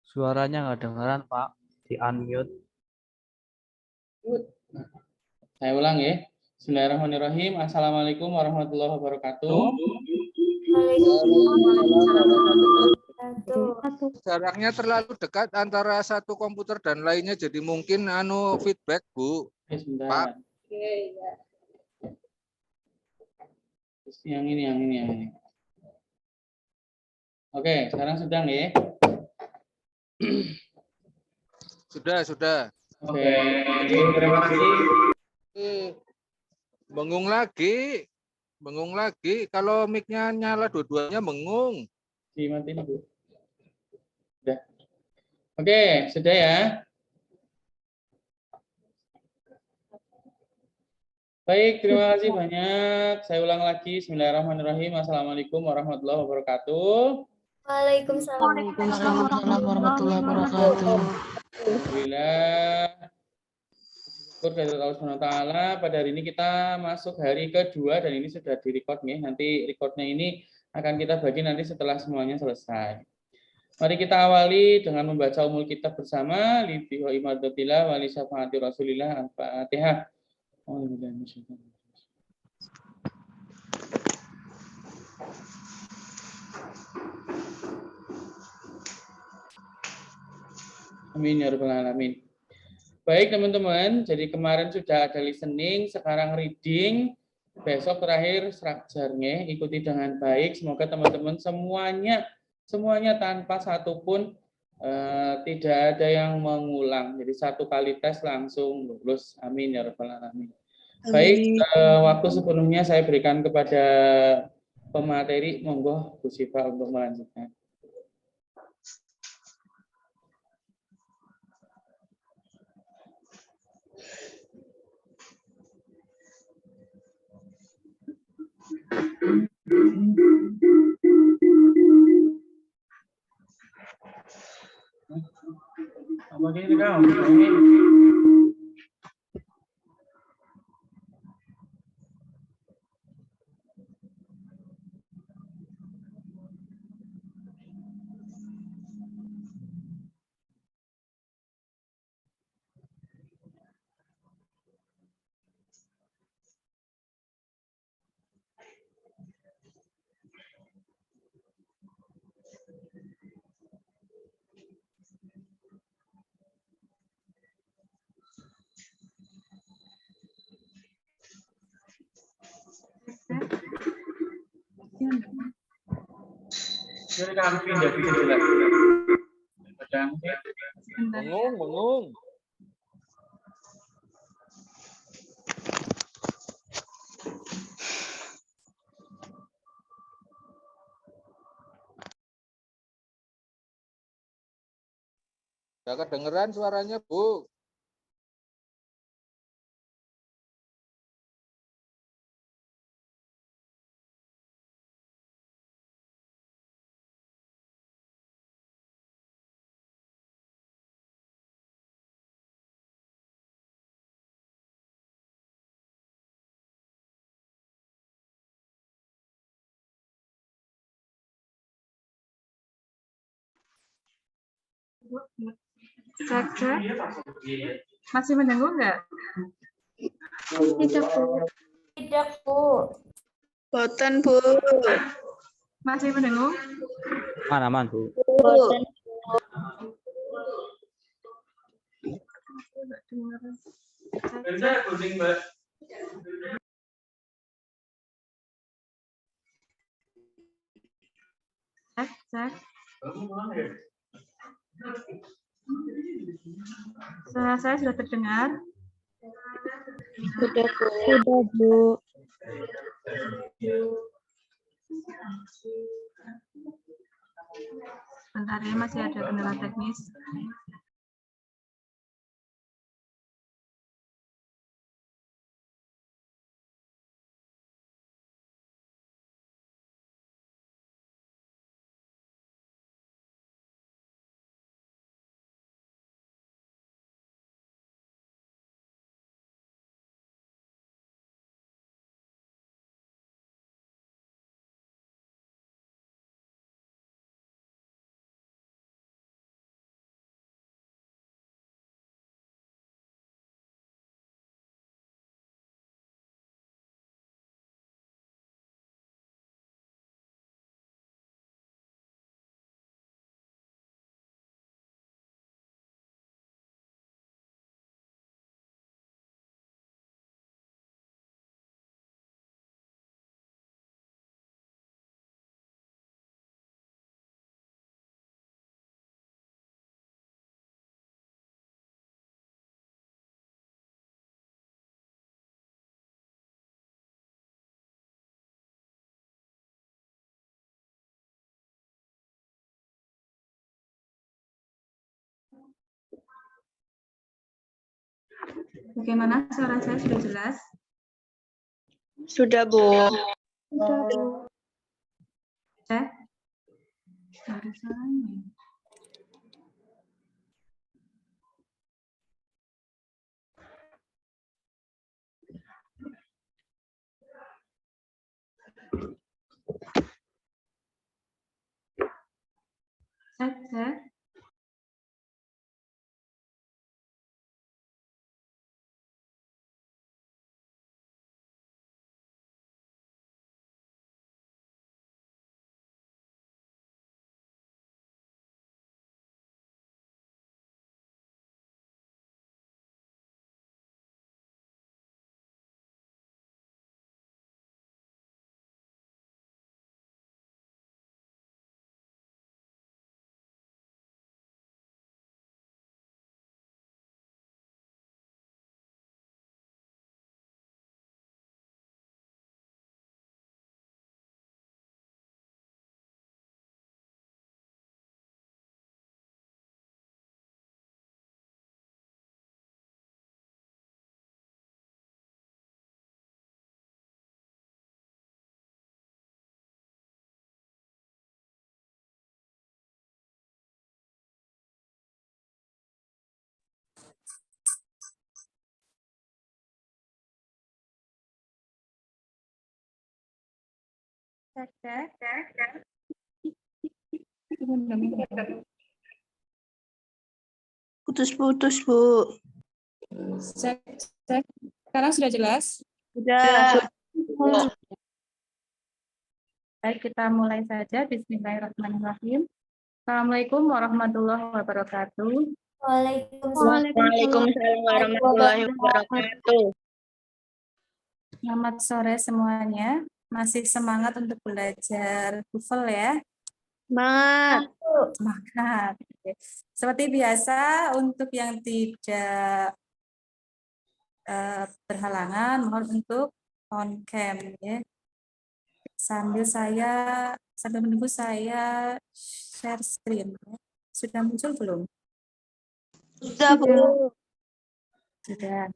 Suaranya nggak dengeran, Pak. Di unmute. Saya ulang ya. Bismillahirrahmanirrahim. Assalamualaikum warahmatullahi wabarakatuh. Jaraknya terlalu dekat antara satu komputer dan lainnya, jadi mungkin feedback, Bu. Oke, sebentar. Pak. Oke, ya. Yang ini. Oke, sekarang sedang ya. Sudah. Oke, terima kasih. Bengung lagi. Kalau mic-nya nyala dua-duanya bengung. Dimatiin, Bu. Sudah. Oke, sudah ya. Baik, terima kasih banyak. Saya ulang lagi. Bismillahirrahmanirrahim. Assalamualaikum warahmatullahi wabarakatuh. Waalaikumsalam warahmatullahi wabarakatuh. Alhamdulillah. Syukur dari Allah Subhanahu wa taala. Pada hari ini kita masuk hari kedua dan ini sudah direcord nih. Nanti recordnya ini akan kita bagi nanti setelah semuanya selesai. Mari kita awali dengan membaca umul kitab bersama. Libiho imadatillah wali syafaati rasulillah al-fatihah. Amin ya rabbal alamin. Baik teman-teman, jadi kemarin sudah ada listening, sekarang reading, besok terakhir strukturnya, ikuti dengan baik. Semoga teman-teman semuanya tanpa satupun tidak ada yang mengulang. Jadi satu kali tes langsung lulus. Amin ya rabbal alamin. Baik, waktu sepenuhnya saya berikan kepada pemateri. Monggo Bu Siva untuk melanjutkan. Apa gini kamu? Jadi kami pindah di sini lagi. Bengung. Gak kedengeran suaranya, Bu. Cek. Masih mendengar nggak? Tidak, Bu. Boten, Bu. Masih mendengar? Aman, Bu. Boten. Cek. Suara saya sudah terdengar? Sudah, Bu. Sebentar ya, masih ada kendala teknis. Bagaimana suara saya sudah jelas? Sudah, Bu. Sudah, Bu. Cek. Ada suaranya. Cek, cek. Cek, cek. Putus-putus, Bu. Cek, cek. Sekarang sudah jelas? Sudah. Baik, kita mulai saja. Bismillahirrahmanirrahim. Assalamualaikum warahmatullahi wabarakatuh. Waalaikumsalam warahmatullahi wabarakatuh. Selamat sore semuanya. Masih semangat untuk belajar TOEFL ya? Semangat. Semangat. Oke. Seperti biasa, untuk yang tidak berhalangan, mohon untuk on cam ya. Sambil menunggu saya share screen. Ya. Sudah muncul belum? Sudah, Bu. Sudah.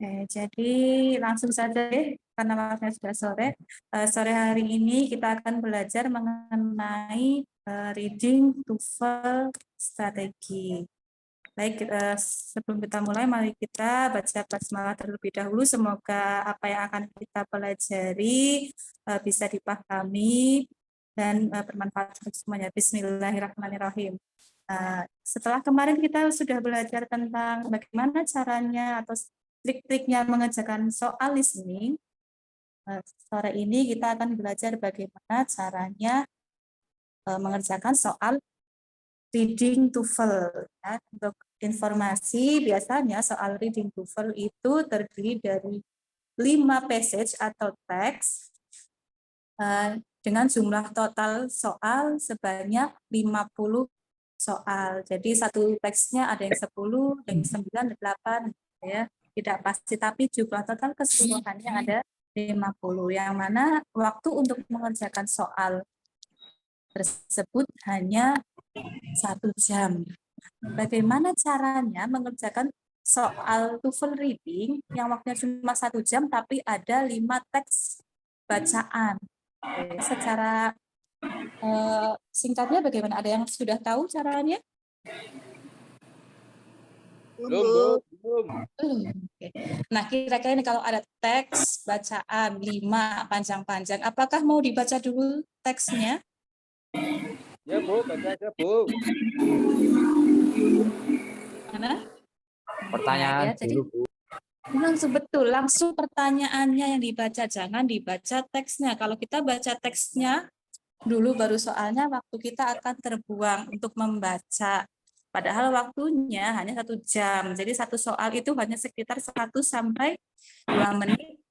Jadi langsung saja deh, karena waktunya sudah sore. Sore hari ini kita akan belajar mengenai reading TOEFL strategi. Baik, sebelum kita mulai, mari kita baca basmalah terlebih dahulu. Semoga apa yang akan kita pelajari bisa dipahami dan bermanfaat untuk semuanya. Bismillahirrahmanirrahim. Setelah kemarin kita sudah belajar tentang bagaimana caranya atau trik-triknya mengerjakan soal listening. Sore ini kita akan belajar bagaimana caranya mengerjakan soal reading TOEFL. Ya. Untuk informasi, biasanya soal reading TOEFL itu terdiri dari 5 passage atau teks dengan jumlah total soal sebanyak 50 soal. Jadi satu teksnya ada yang 10, ada yang 9, 8, ya. Tidak pasti, tapi jumlah total keseluruhannya ada 50, yang mana waktu untuk mengerjakan soal tersebut hanya 1 jam. Bagaimana caranya mengerjakan soal TOEFL reading yang waktunya cuma 1 jam, tapi ada 5 teks bacaan? Secara singkatnya bagaimana? Ada yang sudah tahu caranya? Belum. Oke. Nah, kira-kira ini kalau ada teks bacaan 5 panjang-panjang, apakah mau dibaca dulu teksnya? Ya, Bu, baca aja, Bu. Mana? Pertanyaan Ya, jadi dulu, Bu. langsung pertanyaannya yang dibaca, jangan dibaca teksnya. Kalau kita baca teksnya dulu baru soalnya, waktu kita akan terbuang untuk membaca. Padahal waktunya hanya 1 jam. Jadi satu soal itu hanya sekitar 1 sampai 2 menit.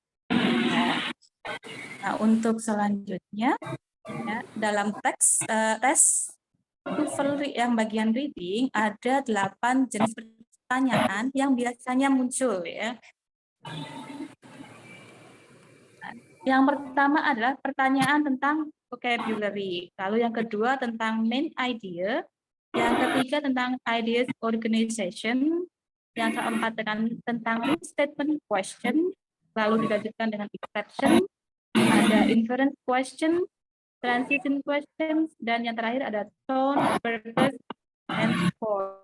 Nah, untuk selanjutnya ya, dalam tes TOEFL yang bagian reading ada 8 jenis pertanyaan yang biasanya muncul ya. Yang pertama adalah pertanyaan tentang vocabulary. Lalu yang kedua tentang main idea. Yang ketiga tentang ideas organization. Yang keempat tentang statement question. Lalu dilanjutkan dengan exception. Ada inference question, transition question, dan yang terakhir ada tone, purpose, and form.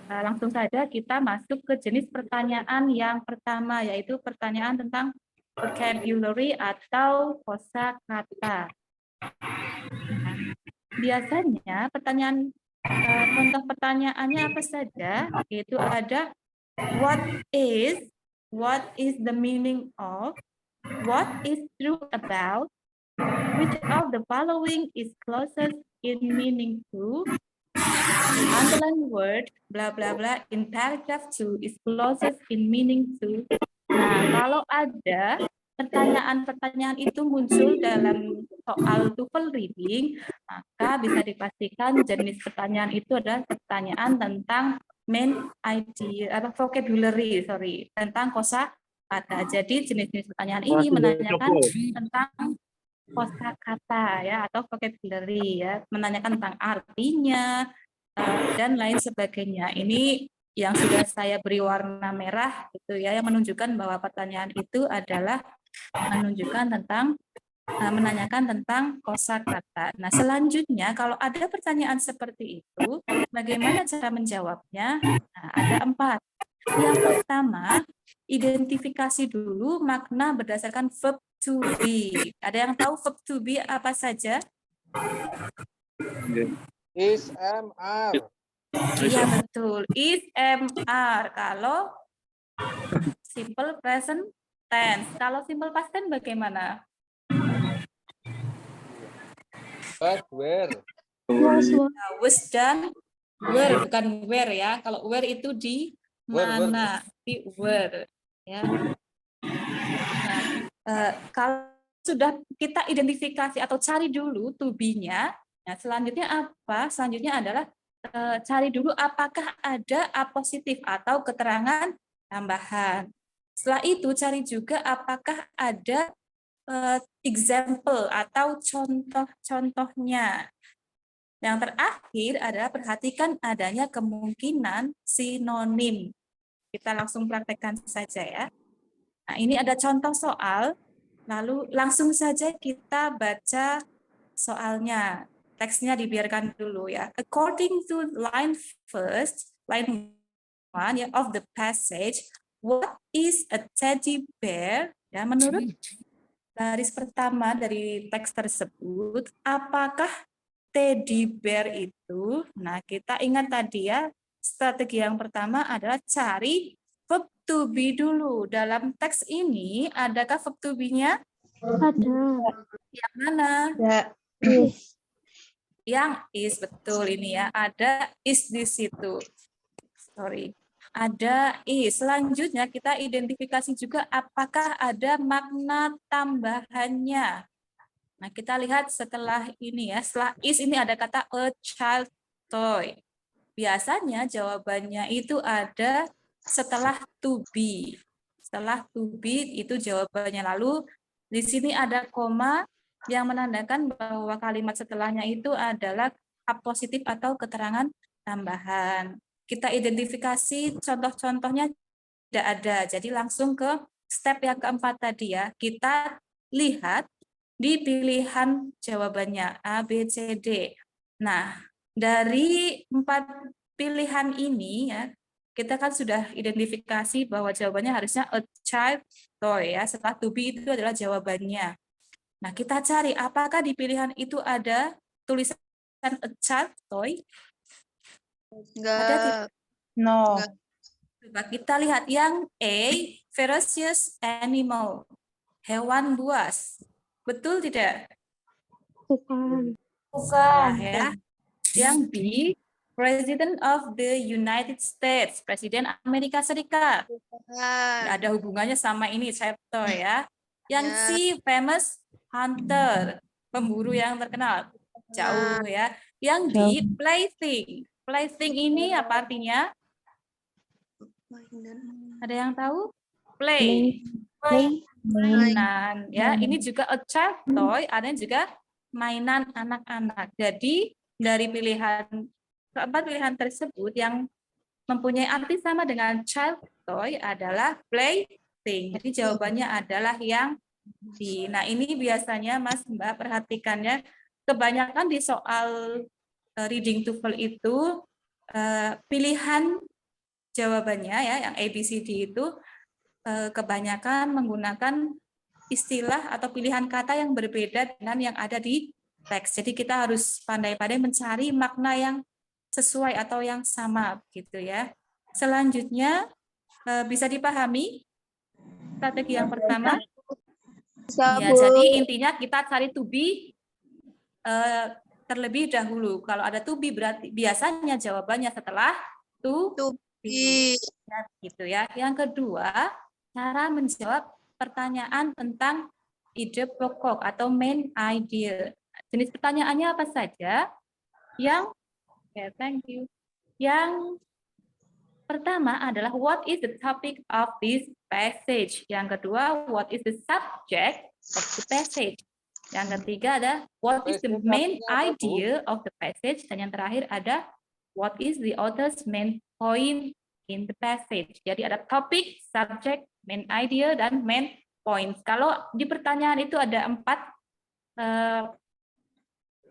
Langsung saja kita masuk ke jenis pertanyaan yang pertama, yaitu pertanyaan tentang vocabulary atau kosakata. Biasanya contoh pertanyaannya apa saja? Yaitu ada what is the meaning of, what is true about, which of the following is closest in meaning to, underline word, bla bla bla, in paragraph 2 is closest in meaning to. Nah, kalau ada pertanyaan-pertanyaan itu muncul dalam soal TOEFL reading, maka bisa dipastikan jenis pertanyaan itu adalah pertanyaan tentang main idea atau vocabulary, tentang kosakata. Jadi jenis-jenis pertanyaan ini menanyakan tentang kosakata ya atau vocabulary ya, menanyakan tentang artinya dan lain sebagainya. Ini yang sudah saya beri warna merah gitu ya, yang menunjukkan bahwa pertanyaan itu adalah menanyakan tentang kosakata. Nah, selanjutnya kalau ada pertanyaan seperti itu, bagaimana cara menjawabnya? Nah, ada 4. Yang pertama, identifikasi dulu makna berdasarkan verb to be. Ada yang tahu verb to be apa saja? Is, am, are. Iya betul, is, am, are. Kalau simple present tense. Kalau simple past tense bagaimana? But, where. Was dan were, bukan where ya. Kalau where itu di mana, di where. Ya. Nah, kalau sudah kita identifikasi atau cari dulu to be-nya, nah selanjutnya apa? Selanjutnya adalah cari dulu apakah ada apositif atau keterangan tambahan. Setelah itu cari juga apakah ada example atau contoh-contohnya. Yang terakhir adalah perhatikan adanya kemungkinan sinonim. Kita langsung praktekkan saja ya. Nah, ini ada contoh soal, lalu langsung saja kita baca soalnya. Teksnya dibiarkan dulu ya. According to line 1 ya, of the passage, what is a teddy bear? Ya, menurut baris pertama dari teks tersebut, apakah teddy bear itu? Nah, kita ingat tadi ya, strategi yang pertama adalah cari verb to be dulu. Dalam teks ini, adakah verb to be-nya? Ada. Yang mana? Ya. Yang is, betul ini ya. Ada is di situ. Ada is. Selanjutnya kita identifikasi juga apakah ada makna tambahannya. Nah, kita lihat setelah ini ya. Setelah is ini ada kata a child toy. Biasanya jawabannya itu ada setelah to be. Setelah to be itu jawabannya. Lalu di sini ada koma yang menandakan bahwa kalimat setelahnya itu adalah apositif atau keterangan tambahan. Kita identifikasi contoh-contohnya tidak ada. Jadi langsung ke step yang keempat tadi ya. Kita lihat di pilihan jawabannya A, B, C, D. Nah, dari 4 pilihan ini ya, kita kan sudah identifikasi bahwa jawabannya harusnya a child toy ya. Setelah to be itu adalah jawabannya. Nah, kita cari apakah di pilihan itu ada tulisan a child toy? Enggak. No. Coba kita lihat yang A, ferocious animal, hewan buas. Betul tidak? Bukan. Bukan ya. Yang B, President of the United States, Presiden Amerika Serikat. Nggak ada hubungannya sama ini, chapter ya. Yang C, famous hunter, pemburu yang terkenal. Jauh ya. Yang D, plaything. Plaything ini apa artinya? Ada yang tahu? Play. mainan ya. Ini juga a child toy, ada juga mainan anak-anak. Jadi dari keempat pilihan tersebut yang mempunyai arti sama dengan child toy adalah plaything. Jadi jawabannya adalah yang D. Nah, ini biasanya Mas Mbak perhatikannya kebanyakan di soal reading TOEFL itu pilihan jawabannya ya yang ABCD itu kebanyakan menggunakan istilah atau pilihan kata yang berbeda dengan yang ada di teks. Jadi kita harus pandai-pandai mencari makna yang sesuai atau yang sama gitu ya. Selanjutnya bisa dipahami strategi yang pertama. Ya, jadi intinya kita cari to be terlebih dahulu. Kalau ada to be berarti biasanya jawabannya setelah to be. Ya, gitu ya. Yang kedua, cara menjawab pertanyaan tentang ide pokok atau main idea. Jenis pertanyaannya apa saja? Thank you. Yang pertama adalah what is the topic of this passage? Yang kedua, what is the subject of the passage? Yang ketiga ada what is the main idea of the passage? Dan yang terakhir ada what is the author's main point in the passage? Jadi ada topic, subject, main idea, dan main points. Kalau di pertanyaan itu ada 4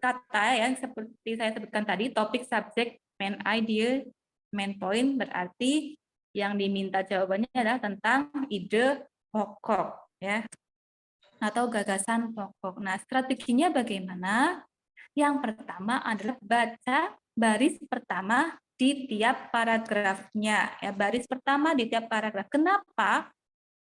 kata yang seperti saya sebutkan tadi, topik, subjek, main idea, main point, berarti yang diminta jawabannya adalah tentang ide pokok ya atau gagasan pokok. Nah, strateginya bagaimana? Yang pertama adalah baca baris pertama di tiap paragrafnya ya, baris pertama di tiap paragraf. Kenapa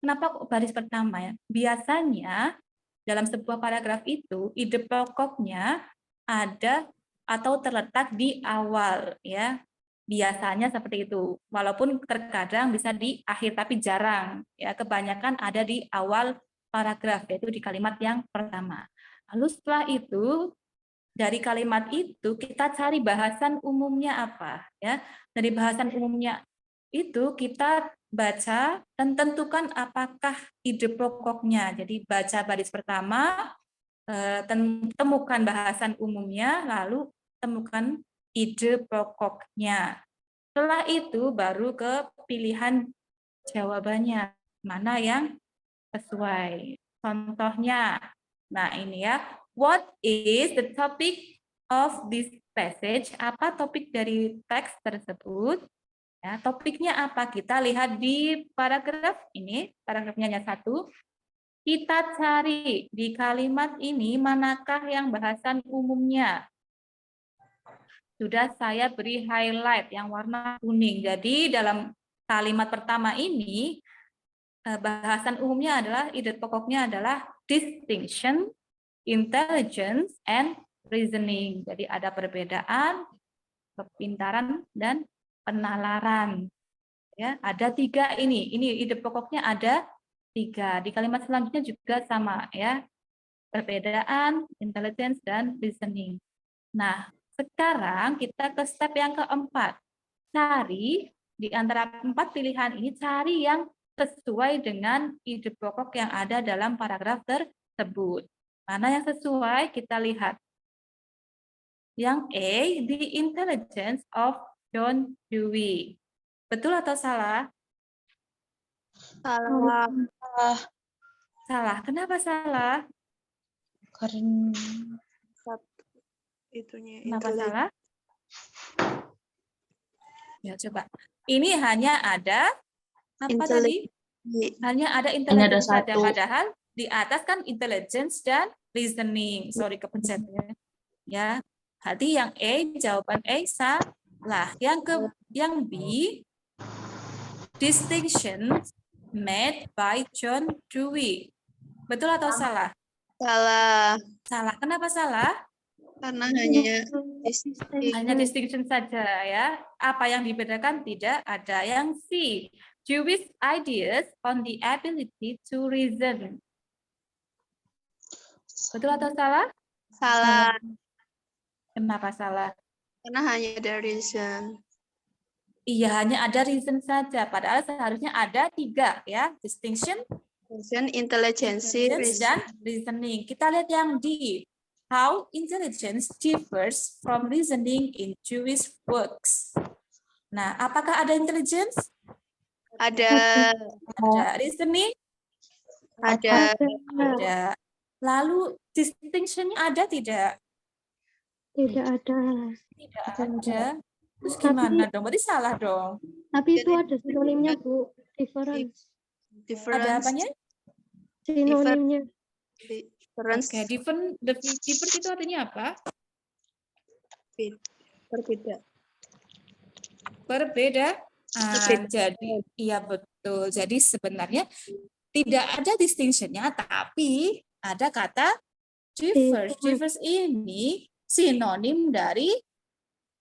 kok baris pertama ya? Biasanya dalam sebuah paragraf itu ide pokoknya ada atau terletak di awal ya, biasanya seperti itu, walaupun terkadang bisa di akhir tapi jarang ya, kebanyakan ada di awal paragraf yaitu di kalimat yang pertama. Lalu setelah itu dari kalimat itu kita cari bahasan umumnya apa ya, dari bahasan umumnya itu kita baca dan tentukan apakah ide pokoknya. Jadi baca baris pertama, temukan bahasan umumnya, lalu temukan ide pokoknya. Setelah itu baru ke pilihan jawabannya, mana yang sesuai. Contohnya, nah ini ya, what is the topic of this passage? Apa topik dari teks tersebut? Ya, topiknya apa? Kita lihat di paragraf ini, paragrafnya hanya 1. Kita cari di kalimat ini manakah yang bahasan umumnya. Sudah saya beri highlight yang warna kuning. Jadi dalam kalimat pertama ini bahasan umumnya adalah ide pokoknya adalah distinction, intelligence, and reasoning. Jadi ada perbedaan, kepintaran, dan penalaran. Ya, ada 3 ini. Ini ide pokoknya ada 3. Di kalimat selanjutnya juga sama ya. Perbedaan, intelligence, dan reasoning. Nah, sekarang kita ke step yang keempat. Cari di antara 4 pilihan ini, cari yang sesuai dengan ide pokok yang ada dalam paragraf tersebut. Mana yang sesuai? Kita lihat. Yang A, the intelligence of John Dewey. Betul atau salah? Salah. Salah. Kenapa salah? Karena itunya. Kenapa salah? Ya, coba. Ini hanya ada apa tadi? Hanya ada intelligence saja. Padahal di atas kan intelligence dan reasoning. Sorry, kepencet ya. Ya. Berarti yang A, jawaban A salah. Yang B, distinction made by John Dewey. Betul atau salah? Salah. Salah. Kenapa salah? Karena hanya distinction saja ya. Apa yang dibedakan tidak ada. Yang C, Dewey's ideas on the ability to reason. Betul atau salah? salah. Kenapa salah? Karena hanya ada reason. Iya, hanya ada reason saja. Padahal seharusnya ada 3 ya. Distinction, Intelligence, Intelligence dan reasoning. Kita lihat yang D. How intelligence differs from reasoning in Jewish works. Nah, apakah ada intelligence? ada Ada. Reasoning? ada Ada. Lalu distinction-nya ada tidak? Tidak ada. Tidak ada. Terus gimana dong? Berarti salah dong. Tapi itu ada sinonimnya, Bu. Difference. Ada difference, apanya? Sinonimnya. difference, Oke, different itu artinya apa? berbeda. Berbeda. Berbeda. Jadi iya betul. Jadi sebenarnya tidak ada distinction-nya, tapi ada kata differs. Differs ini sinonim dari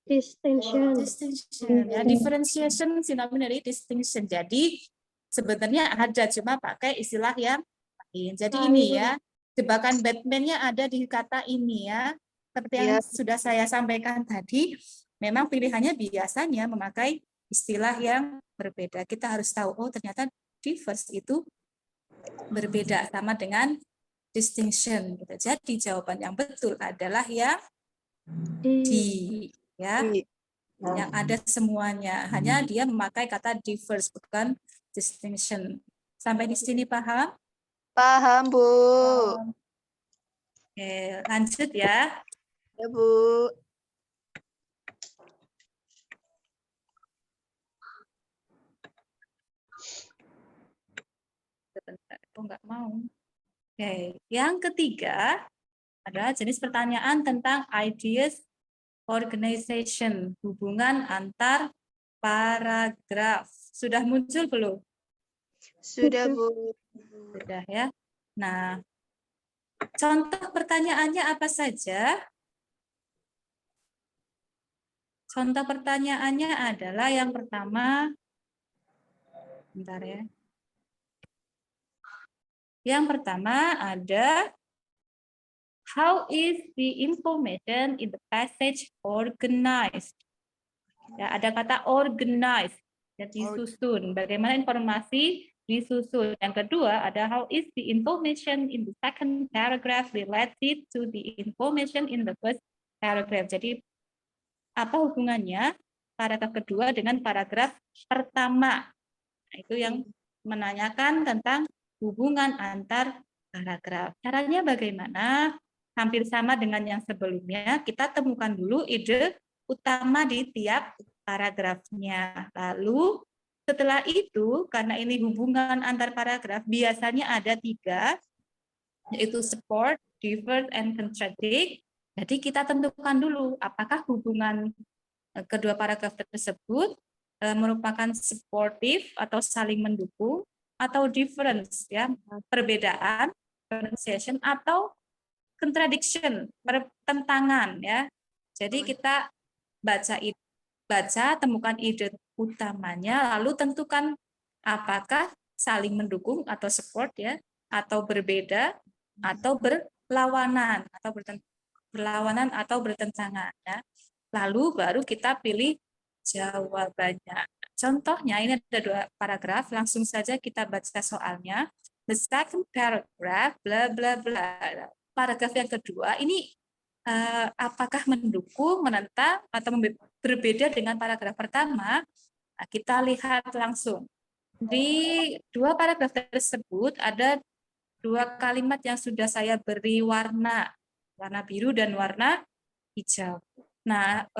Distinction. distinction. Ya, differentiation sinonim dari distinction. Jadi sebenarnya ada, cuma pakai istilah yang lain. Jadi ini ya, jebakan Batman-nya ada di kata ini ya. Seperti yang sudah saya sampaikan tadi, memang pilihannya biasanya memakai istilah yang berbeda. Kita harus tahu, oh ternyata diverse itu berbeda sama dengan distinction. Gitu. Jadi jawaban yang betul adalah yang D, ya, yang ada semuanya. Hanya dia memakai kata diverse, bukan distinction. Sampai di sini paham? Paham, Bu. Oke, lanjut ya. Ya, Bu. Sebentar, aku nggak mau. Oke, yang ketiga adalah jenis pertanyaan tentang ideas organization, hubungan antar paragraf. Sudah muncul belum? Sudah, Bu. Sudah ya. Nah, contoh pertanyaannya apa saja? Contoh pertanyaannya adalah yang pertama, bentar ya. Yang pertama ada, how is the information in the passage organized? Ya, ada kata organized, ya, disusun. Bagaimana informasi disusun. Yang kedua ada, how is the information in the second paragraph related to the information in the first paragraph? Jadi apa hubungannya paragraf kedua dengan paragraf pertama? Nah, itu yang menanyakan tentang hubungan antar paragraf. Caranya bagaimana? Hampir sama dengan yang sebelumnya. Kita temukan dulu ide utama di tiap paragrafnya. Lalu setelah itu, karena ini hubungan antar paragraf, biasanya ada 3, yaitu support, differ, and contradict. Jadi kita tentukan dulu apakah hubungan kedua paragraf tersebut merupakan supportive atau saling mendukung, atau difference, ya, perbedaan, pronunciation, atau contradiction, pertentangan, ya. Jadi kita baca, temukan ide utamanya, lalu tentukan apakah saling mendukung atau support, ya, atau berbeda, atau berlawanan, atau bertentangan, ya. Lalu baru kita pilih jawabannya. Contohnya ini ada 2 paragraf, langsung saja kita baca soalnya. The second paragraph, bla bla bla. Paragraf yang kedua ini apakah mendukung, menentang, atau berbeda dengan paragraf pertama? Nah, kita lihat langsung. Di 2 paragraf tersebut ada 2 kalimat yang sudah saya beri warna biru dan warna hijau. Nah,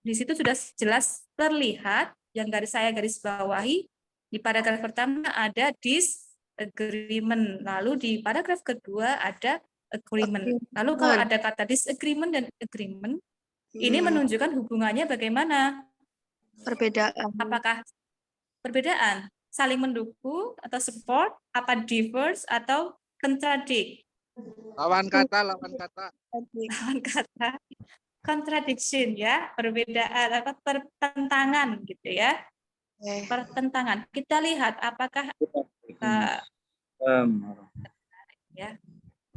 di situ sudah jelas terlihat, yang saya garis bawahi, di paragraf pertama ada disagreement, lalu di paragraf kedua ada agreement. Lalu kalau ada kata disagreement dan agreement, ini menunjukkan hubungannya bagaimana? Perbedaan. Apakah perbedaan? Saling mendukung atau support, apa differs atau contradict? Lawan kata, lawan kata. Lawan kata. Contradiction, ya, perbedaan atau pertentangan gitu ya. Pertentangan. Kita lihat apakah ya.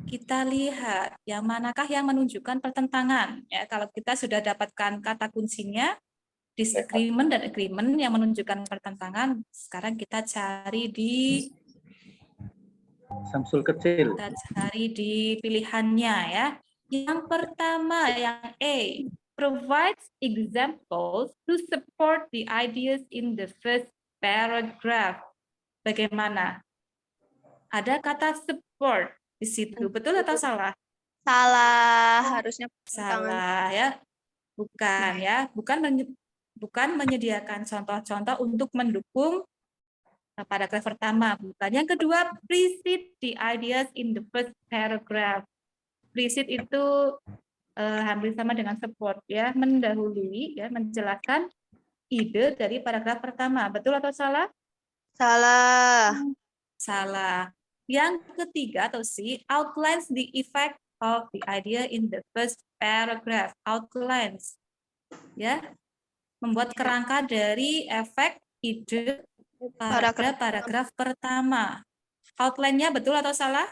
Kita lihat yang manakah yang menunjukkan pertentangan, ya. Kalau kita sudah dapatkan kata kuncinya disagreement dan agreement yang menunjukkan pertentangan, sekarang kita cari di Samsul kecil. Kita cari di pilihannya ya. Yang pertama, yang A, provides examples to support the ideas in the first paragraph. Bagaimana? Ada kata support di situ, betul atau salah? Salah, harusnya Salah ya. Bukan ya, bukan menyediakan contoh-contoh untuk mendukung paragraf pertama, bukan. Yang kedua, precede the ideas in the first paragraph. Precede itu hampir sama dengan support ya, mendahului ya, menjelaskan ide dari paragraf pertama. Betul atau salah? Salah. Salah. Yang ketiga atau C, outlines the effect of the idea in the first paragraph. Outlines ya, membuat kerangka dari efek ide paragraf pertama. Outline-nya betul atau salah?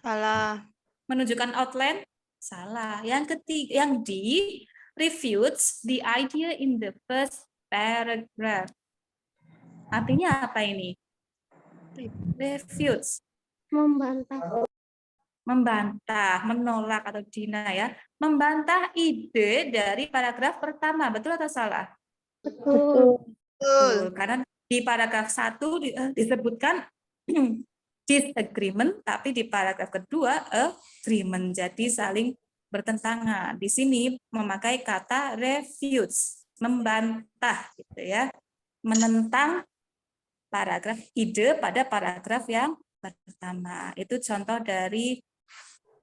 Salah. Menunjukkan outline? Salah. Yang ketiga, yang D, refutes the idea in the first paragraph. Artinya apa ini? Refutes. Membantah, menolak atau deny ya. Membantah ide dari paragraf pertama. Betul atau salah? Betul. Betul. Karena di paragraf 1 disebutkan disagreement, tapi di paragraf kedua agreement, jadi saling bertentangan. Di sini memakai kata refutes, membantah gitu ya, menentang paragraf ide pada paragraf yang pertama. Itu contoh dari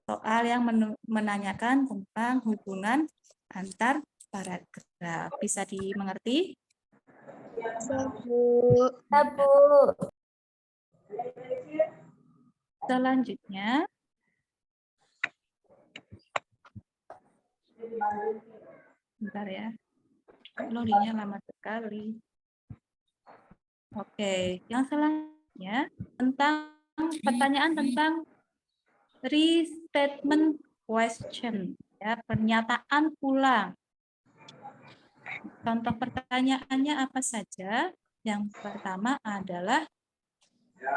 soal yang menanyakan tentang hubungan antar paragraf. Bisa dimengerti? Bu. Selanjutnya, bentar ya, loadingnya lama sekali. Oke, yang selanjutnya tentang pertanyaan tentang restatement question, ya, pernyataan ulang. Contoh pertanyaannya apa saja? Yang pertama adalah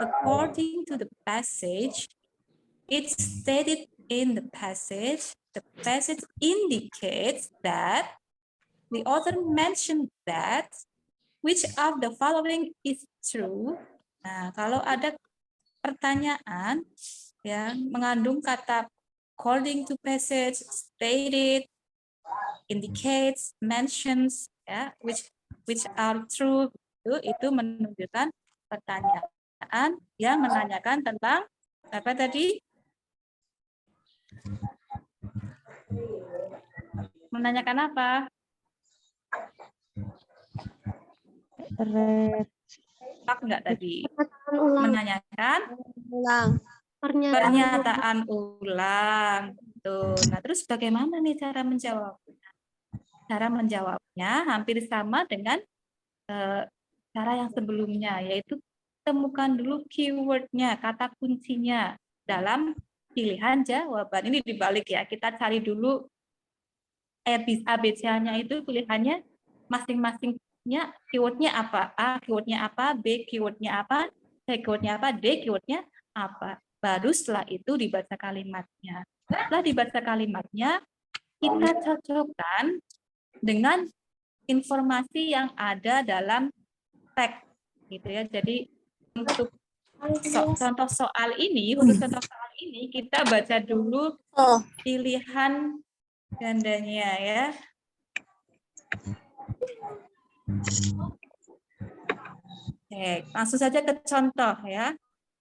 according to the passage, it's stated in the passage indicates that the author mentioned that which of the following is true. Nah, kalau ada pertanyaan yang mengandung kata according to passage, stated, indicates, mentions, ya, which are true, itu menunjukkan pertanyaan yang menanyakan tentang apa tadi? Menanyakan apa? Pak enggak tadi? Menanyakan Ulang. pernyataan ulang. Tuh. Nah, terus bagaimana nih cara menjawabnya? Cara menjawabnya hampir sama dengan cara yang sebelumnya, yaitu temukan dulu keywordnya, kata kuncinya dalam pilihan jawaban. Ini dibalik ya, kita cari dulu ABC-nya itu pilihannya masing-masingnya keywordnya apa, A keywordnya apa, B keywordnya apa, C keywordnya apa, D keywordnya apa. Baru setelah itu dibaca kalimatnya. Setelah dibaca kalimatnya, kita cocokkan dengan informasi yang ada dalam teks, gitu ya. Jadi untuk contoh soal ini, kita baca dulu pilihan gandanya ya. Oke, langsung saja ke contoh ya.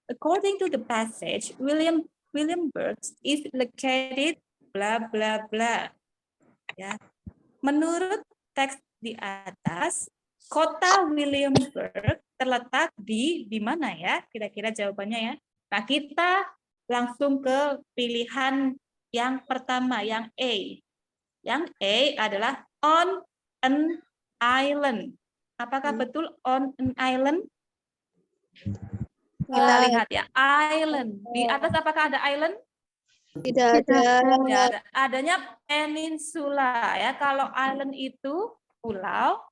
According to the passage, Williamsburg is located bla bla bla. Ya. Menurut teks di atas, kota Williamsburg terletak di mana ya? Kira-kira jawabannya ya. Nah, kita langsung ke pilihan yang pertama, yang A. Yang A adalah on an island. Apakah betul on an island? Kita lihat ya, island. Di atas apakah ada island? Tidak ada. Tidak ada. Adanya peninsula ya. Kalau island itu pulau,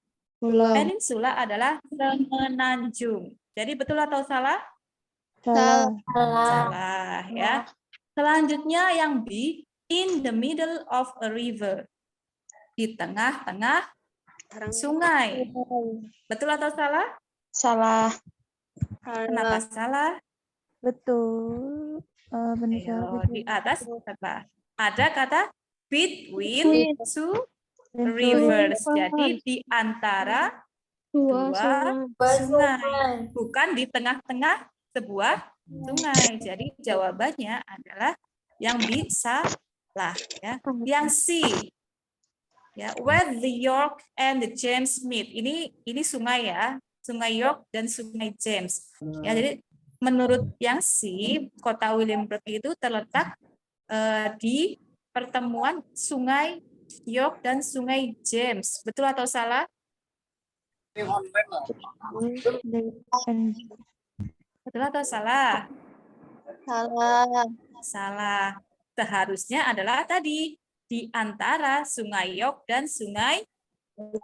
peninsula adalah semenanjung. Jadi betul atau salah? Salah. Salah ya. Selanjutnya yang B, in the middle of a river. Di tengah-tengah sungai. Betul atau salah? Salah. Kenapa salah? Betul. Ayo, di atas apa? Ada kata between two rivers. Jadi di antara Dua dua sungai. sungai, bukan di tengah-tengah sebuah sungai. Jadi jawabannya adalah yang B salah ya. Yang C ya, where the York and the James meet. Ini sungai ya, Sungai York dan Sungai James. Ya, jadi menurut yang C, kota Williamsburg itu terletak di pertemuan Sungai York dan Sungai James. Betul atau salah? Betul atau salah? Salah. Salah. Seharusnya adalah tadi di antara Sungai York dan Sungai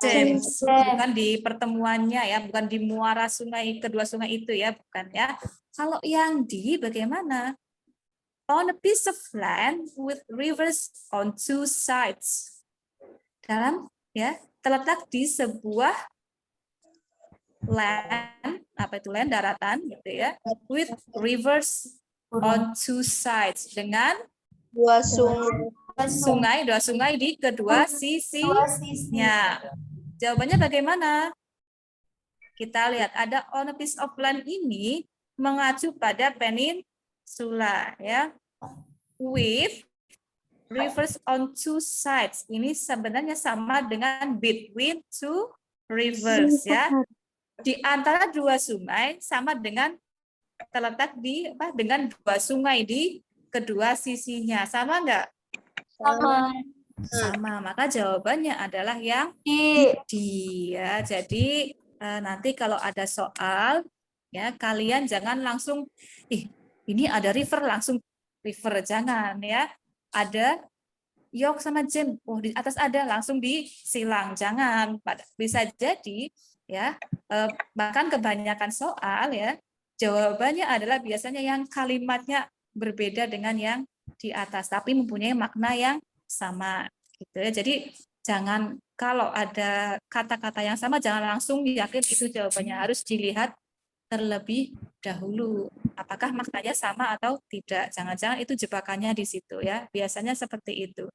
James. Bukan di pertemuannya ya, bukan di muara sungai, kedua sungai itu ya, bukan ya. Kalau yang D bagaimana? On a piece of land with rivers on two sides. Dalam ya, terletak di sebuah land, apa itu land, daratan gitu ya, with rivers on two sides, dengan Dua sungai. dua sungai di kedua sisinya. Jawabannya bagaimana? Kita lihat ada on a piece of land ini mengacu pada peninsula ya. With rivers on two sides. Ini sebenarnya sama dengan between two rivers ya. Di antara dua sungai sama dengan terletak di dengan dua sungai di kedua sisinya. Sama enggak? Sama. Maka jawabannya adalah yang D ya. Jadi nanti kalau ada soal ya, kalian jangan langsung ini ada river langsung river, jangan ya. Ada York sama James, di atas ada langsung disilang, jangan. Bisa jadi ya, bahkan kebanyakan soal ya, jawabannya adalah biasanya yang kalimatnya berbeda dengan yang di atas, tapi mempunyai makna yang sama gitu ya. Jadi jangan, kalau ada kata-kata yang sama jangan langsung yakin itu jawabannya, harus dilihat terlebih dahulu apakah maknanya sama atau tidak. Jangan-jangan itu jebakannya di situ ya. Biasanya seperti itu.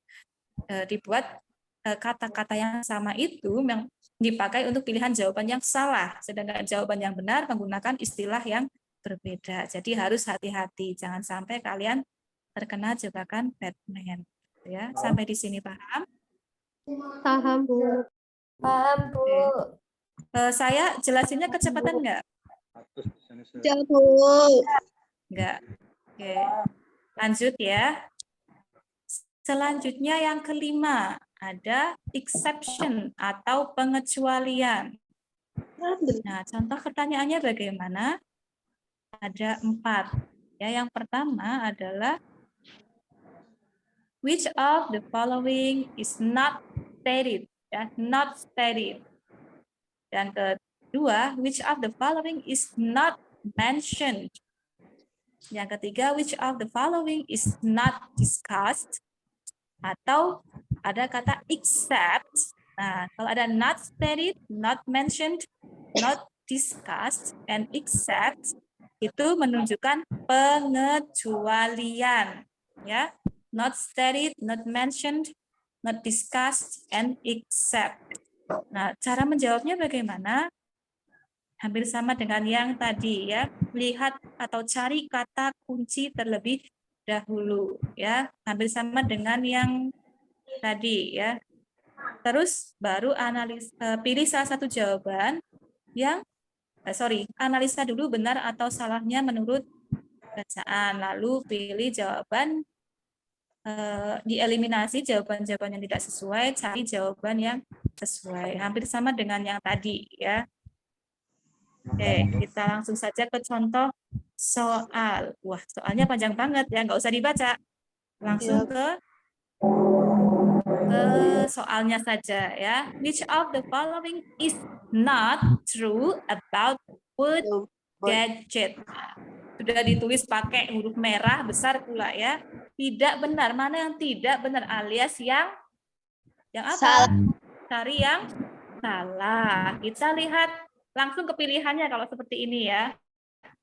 Dibuat kata-kata yang sama itu yang dipakai untuk pilihan jawaban yang salah, sedangkan jawaban yang benar menggunakan istilah yang berbeda. Jadi harus hati-hati, jangan sampai kalian terkena jebakan Batman ya. Sampai di sini paham? Paham, Bu. Paham, Bu. Saya jelasinnya kecepatan enggak? Enggak. Oke. Lanjut ya. Selanjutnya yang kelima, ada exception atau pengecualian. Nah, contoh pertanyaannya bagaimana? Ada 4. Ya, yang pertama adalah which of the following is not stated? Ya, not stated. Dan kedua, which of the following is not mentioned? Yang ketiga, which of the following is not discussed? Atau ada kata except. Nah, kalau ada not stated, not mentioned, not discussed, and except, itu menunjukkan pengecualian. Ya, not stated, not mentioned, not discussed, and except. Nah, cara menjawabnya bagaimana? Hampir sama dengan yang tadi ya. Lihat atau cari kata kunci terlebih dahulu ya. Hampir sama dengan yang tadi ya. Terus baru pilih salah satu jawaban yang analisa dulu benar atau salahnya menurut bacaan. Lalu pilih jawaban, dieliminasi jawaban-jawaban yang tidak sesuai, cari jawaban yang sesuai. Hampir sama dengan yang tadi ya. Oke, kita langsung saja ke contoh soal. Wah, soalnya panjang banget ya, nggak usah dibaca. Langsung ke soalnya saja ya. Which of the following is not true about wood gadget? sudah ditulis pakai huruf merah besar pula ya. Tidak benar. Mana yang tidak benar alias yang apa? Salah. Cari yang salah. Kita lihat langsung ke pilihannya kalau seperti ini ya.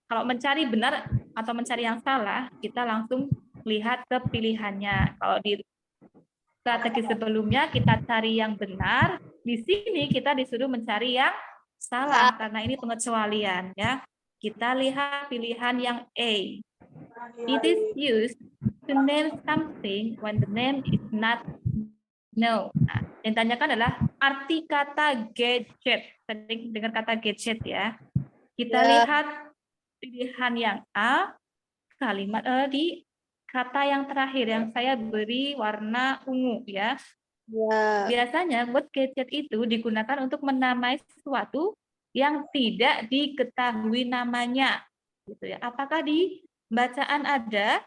Kalau mencari benar atau mencari yang salah, kita langsung lihat ke pilihannya. Kalau di strategi sebelumnya kita cari yang benar, di sini kita disuruh mencari yang salah karena ini pengecualian ya. Kita lihat pilihan yang A. It is used to name something when the name is not known. Nah, yang ditanyakan adalah arti kata gadget. Sering dengar kata gadget ya. Kita lihat pilihan yang A, kalimat di kata yang terakhir yang saya beri warna ungu ya. Biasanya word gadget itu digunakan untuk menamai sesuatu yang tidak diketahui namanya. Gitu ya. Apakah di bacaan ada?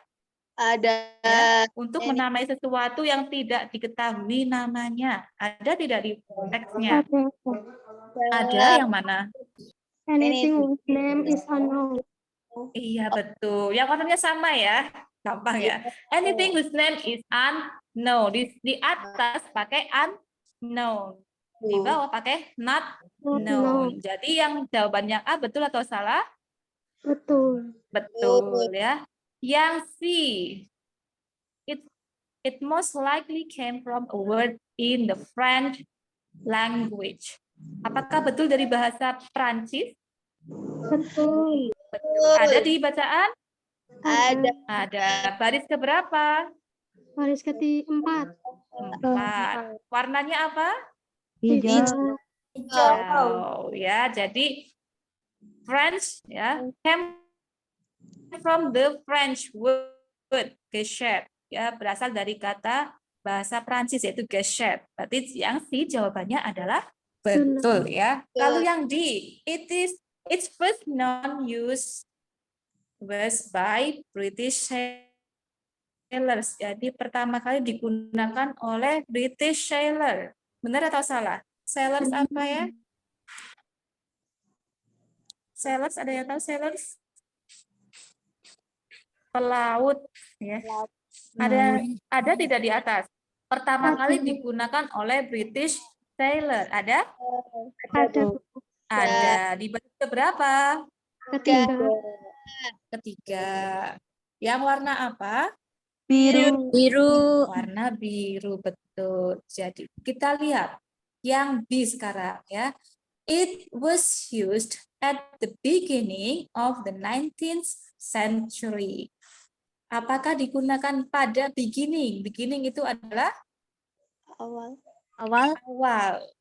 Ada. Ya, untuk menamai sesuatu yang tidak diketahui namanya. Ada tidak di teksnya? Ada yang mana? Anything whose name is unknown. Iya betul. Yang warnanya sama ya, gampang ya. Anything whose name is unknown. Di atas pakai unknown, di bawah pakai not known. Jadi yang jawabannya A betul atau salah? Betul. Betul ya. Yang C, it most likely came from a word in the French language. Apakah betul dari bahasa Prancis? Betul. Ada di bacaan? Ada. Ada. Baris keberapa? Baris keempat. 4. Warnanya apa? Hijau. Hijau. Ya, jadi French ya, came from the French word gâchette. Ya, berasal dari kata bahasa Prancis yaitu gâchette. Berarti yang C jawabannya adalah betul ya. Kalau yang D, its first non-use was by British sailors. Jadi pertama kali digunakan oleh British sailor. Benar atau salah? Sailors apa ya? Sailors, ada yang tahu sailors? Pelaut ya. Ada tidak di atas? Pertama kali digunakan oleh British sailor. Ada? Ada. Di baris keberapa? Ketiga. Yang warna apa? Biru. Warna biru, betul. Jadi kita lihat yang B sekarang ya. It was used at the beginning of the 19th century. Apakah digunakan pada beginning? Beginning itu adalah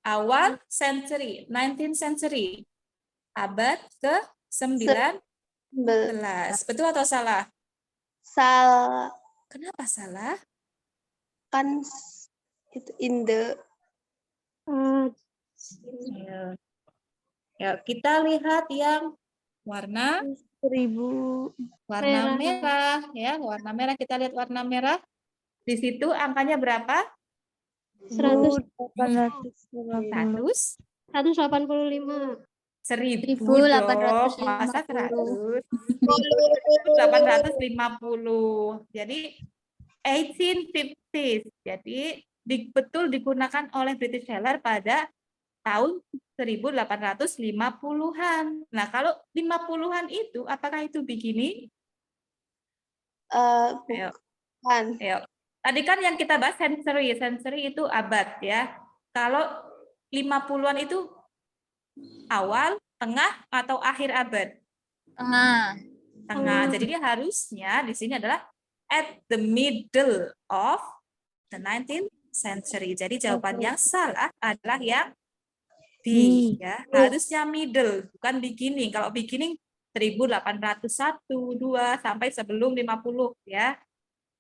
awal century, 19th century. Abad ke-19. Betul atau salah? Salah. Kenapa salah? Kan itu in the. Ya, kita lihat yang warna 1000. warna merah ya, warna merah. Kita lihat warna merah. Di situ angkanya berapa? 185. 1000 dong. Masa 100? 850. Jadi 1850s. Jadi betul digunakan oleh British sailor pada tahun 1850-an. Nah, kalau 50-an itu apakah itu beginning? Bukan. Ayo. Tadi kan yang kita bahas century. Century itu abad ya. Kalau 50-an itu awal, tengah, atau akhir abad? Tengah. Jadi dia harusnya di sini adalah at the middle of the 19th century. Jadi jawaban yang salah adalah yang B ya. Harusnya middle, bukan beginning. Kalau beginning 1801, 2 sampai sebelum 50 ya.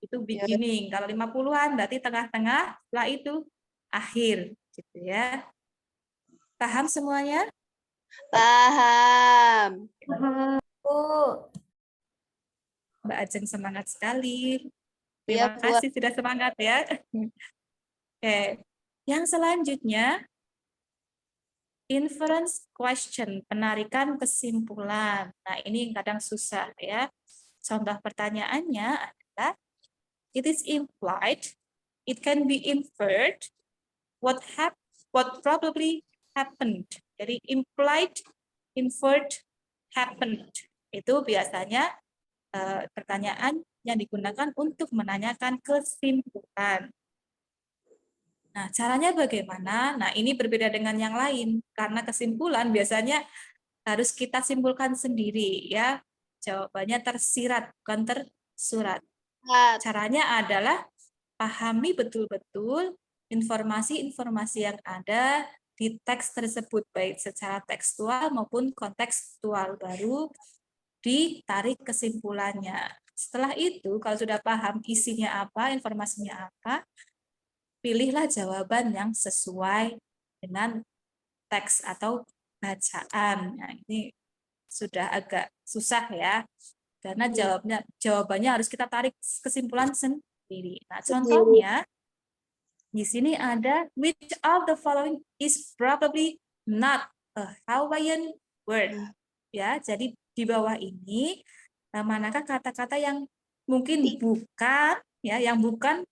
Itu beginning. Kalau 50-an berarti tengah-tengah, setelah itu akhir gitu ya. Paham semuanya? Paham. Mbak Ajeng semangat sekali. Ya, Terima kasih sudah semangat ya. Oke. Yang selanjutnya inference question, penarikan kesimpulan. Nah, ini kadang susah ya. Contoh pertanyaannya adalah, it is implied, it can be inferred, what probably happened. Jadi implied, inferred, happened. Itu biasanya pertanyaan yang digunakan untuk menanyakan kesimpulan. Nah, caranya bagaimana? Nah, ini berbeda dengan yang lain. Karena kesimpulan biasanya harus kita simpulkan sendiri, ya. Jawabannya tersirat, bukan tersurat. Caranya adalah pahami betul-betul informasi-informasi yang ada di teks tersebut, baik secara tekstual maupun kontekstual, baru ditarik kesimpulannya. Setelah itu, kalau sudah paham isinya apa, informasinya apa, pilihlah jawaban yang sesuai dengan teks atau bacaan. Nah, ini sudah agak susah ya, karena jawabannya harus kita tarik kesimpulan sendiri. Nah, contohnya di sini ada, which of the following is probably not a Hawaiian word. Ya, jadi di bawah ini manakah kata-kata yang mungkin bukan, ya, yang bukan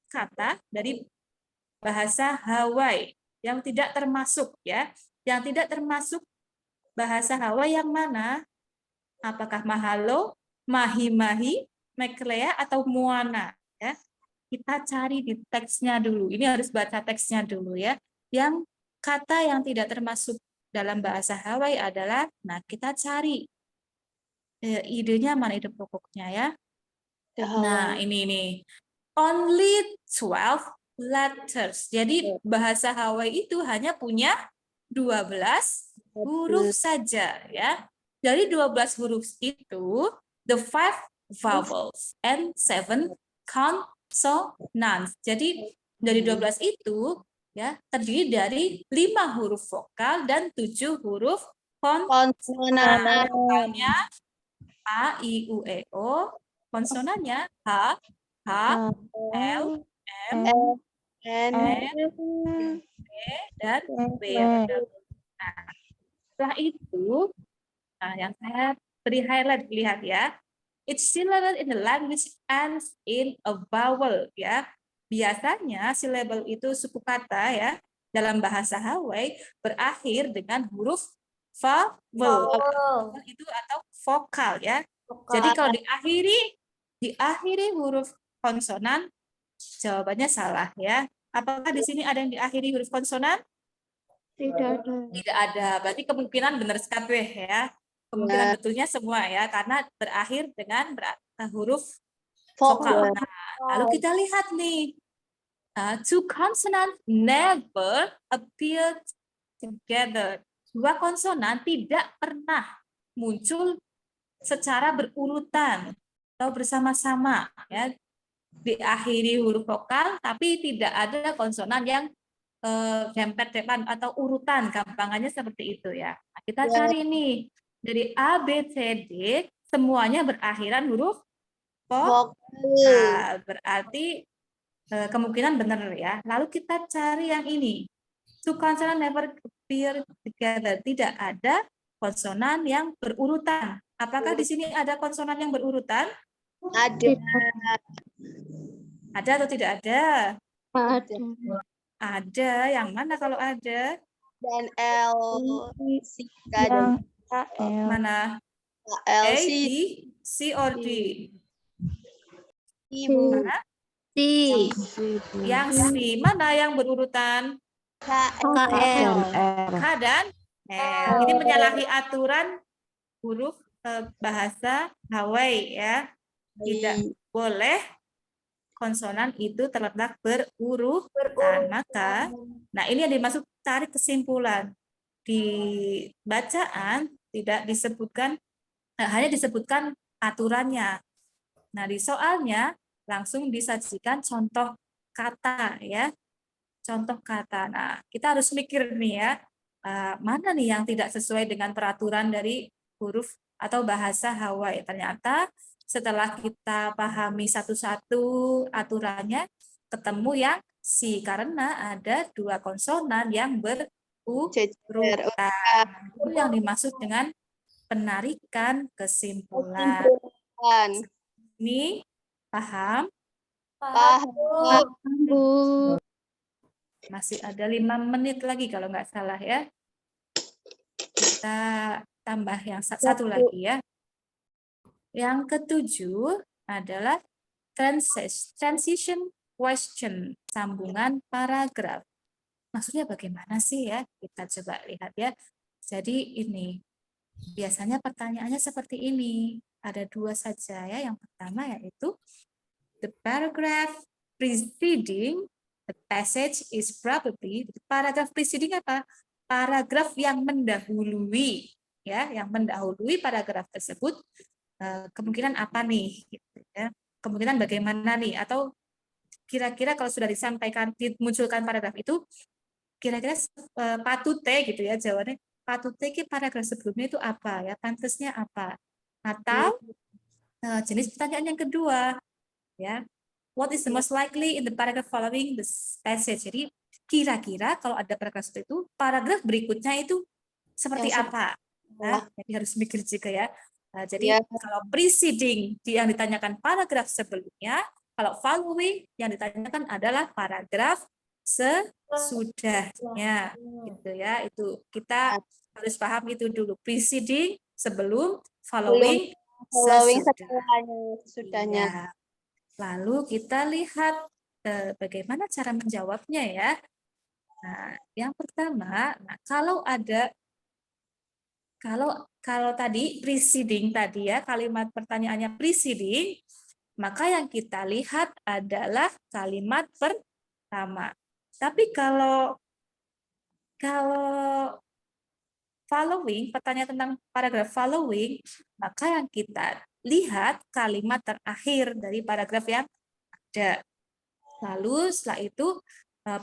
kata dari bahasa Hawaii, yang tidak termasuk, ya, yang tidak termasuk bahasa Hawaii yang mana? Apakah mahalo, mahi-mahi, meklea, atau moana? Ya, kita cari di teksnya dulu. Ini harus baca teksnya dulu ya. Yang kata yang tidak termasuk dalam bahasa Hawaii adalah, nah kita cari idenya mana, ide pokoknya ya. Nah, ini nih. Only 12 letters. Jadi bahasa Hawaii itu hanya punya 12 huruf saja ya. Dari 12 huruf itu, the 5 vowels and 7 consonants. Jadi dari 12 itu ya terdiri dari 5 huruf vokal dan 7 huruf konsonan. Vokalnya A, I, U, E, O. Konsonannya H, H, L, M, N, P, dan B. Nah, setelah itu, nah, yang saya beri highlight, lihat ya. Each syllable in the language ends in a vowel ya. Biasanya syllable itu suku kata ya dalam bahasa Hawaii berakhir dengan huruf vowel itu atau vokal ya. Jadi kalau diakhiri huruf konsonan, jawabannya salah ya. Apakah di sini ada yang diakhiri huruf konsonan? Tidak ada. Tidak ada. Berarti kemungkinan benar sekali ya. Kemungkinan betulnya semua ya, karena berakhir dengan huruf vokal. Nah, lalu kita lihat nih, two consonants never appear together. Dua konsonan tidak pernah muncul secara berurutan atau bersama-sama ya, diakhiri huruf vokal, tapi tidak ada konsonan yang dempet-dempetan atau urutan, gampangannya seperti itu ya. Nah, kita cari nih dari A, B, C, D semuanya berakhiran huruf vokal. Berarti kemungkinan benar ya. Lalu kita cari yang ini. Two consonants never appear together. Tidak ada konsonan yang berurutan. Apakah di sini ada konsonan yang berurutan? Ada. Ada atau tidak ada? Ada. Ada. Yang mana kalau ada? Dan L. Yang L. Mana? L, A, C. B, C, or D? Ibu. Mana? C. Yang C. Mana yang berurutan? KL. K dan L. Ini menyalahi aturan huruf bahasa Hawaii ya. Tidak boleh konsonan itu terletak berurutan. Maka, nah ini yang dimaksud tarik kesimpulan. Di bacaan tidak disebutkan, hanya disebutkan aturannya. Nah di soalnya langsung disajikan contoh kata ya. Contoh kata. Nah kita harus mikir nih ya, mana nih yang tidak sesuai dengan peraturan dari huruf atau bahasa Hawaii. Ternyata setelah kita pahami satu-satu aturannya, ketemu yang C, karena ada dua konsonan yang berurutan. Jejer. urutan. Itu yang dimaksud dengan penarikan kesimpulan. Kesimpulan. Ini paham? Paham. Bu. Masih ada 5 menit lagi kalau nggak salah ya. Kita tambah yang satu lagi ya. Yang ketujuh adalah transition question, sambungan paragraf. Maksudnya bagaimana sih ya? Kita coba lihat ya. Jadi ini, biasanya pertanyaannya seperti ini. Ada 2 saja ya. Yang pertama yaitu, the paragraph preceding the passage is probably, paragraf preceding apa? Paragraf yang mendahului, ya, yang mendahului paragraf tersebut, kemungkinan apa nih? Gitu, ya. Kemungkinan bagaimana nih? Atau kira-kira kalau sudah disampaikan, dimunculkan paragraf itu, kira-kira patute gitu ya jawabannya. Patute ki paragraf sebelumnya itu apa ya? Pantasnya apa? Atau jenis pertanyaan yang kedua, ya. What is the most likely in the paragraph following this passage? Jadi kira-kira kalau ada paragraf seperti itu, paragraf berikutnya itu seperti apa? Nah, jadi harus mikir juga ya. Nah, jadi kalau preceding yang ditanyakan paragraf sebelumnya, kalau following yang ditanyakan adalah paragraf sesudahnya, gitu ya. Itu kita harus paham itu dulu. Preceding sebelum, following sesudahnya. Ya. Lalu kita lihat bagaimana cara menjawabnya ya. Nah, yang pertama, kalau ada kalau tadi preceding tadi ya, kalimat pertanyaannya preceding, maka yang kita lihat adalah kalimat pertama. Tapi kalau following, pertanyaan tentang paragraf following, maka yang kita lihat kalimat terakhir dari paragraf yang ada. Lalu setelah itu